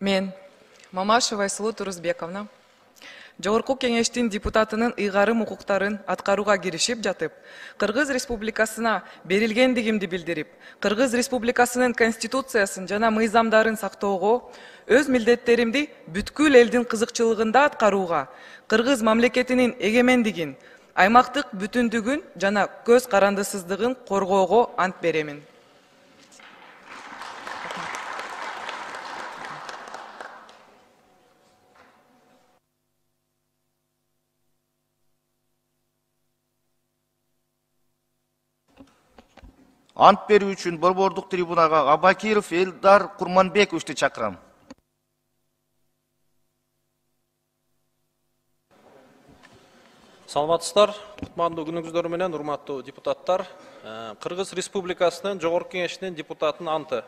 Мен, Мамашева Айсулу Турузбековна, Жогорку кеңештин депутатынын ыйгарым укуктарын аткарууга киришип жатып, Кыргыз Республикасына берилгендигимди билдирип, Кыргыз Республикасынын конституциясын жана мыйзамдарын сактоого, өз милдеттеримди бүткүл элдин кызыкчылыгында аткарууга, Кыргыз мамлекетинин эгемендигин, аймактык бүтүндүгүн жана көз карандысыздыгын коргоого ант беремин. Ант берүү үчүн борбордук трибунага Абакиров Элдар Курманбековичти чакырам. Саламатсыздар, кутмандуу күнүңүздөр менен урматтуу депутаттар. Кыргыз Республикасынын Жогорку кеңешинин депутатынын анты.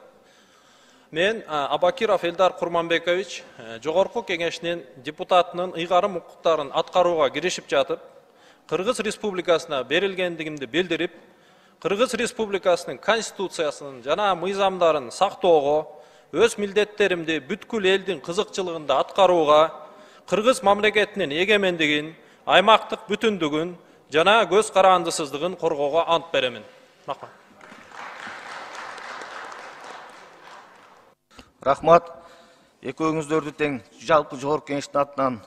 Мен Абакиров Элдар Курманбекович Жогорку кеңешинин депутатынын ыйгарым укуктарын аткарууга киришип жатып, Кыргыз Республикасына берилгендигимди билдирип, Кыргыз Республикасынын конституциясынын жана мыйзамдарын сактоого, өз милдеттеримди бүткүл элдин кызыкчылыгында аткарууга, Кыргыз мамлекетинин эгемендигин, аймактык бүтүндүгүн жана көз карандысыздыгын коргоого ант беремин. Рахмат. Рахмат. Экөөңүздөрдү тең жалпы Жогорку кеңештин атынан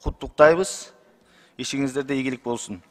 куттуктайбыз. Ишиңиздерде ийгилик болсун.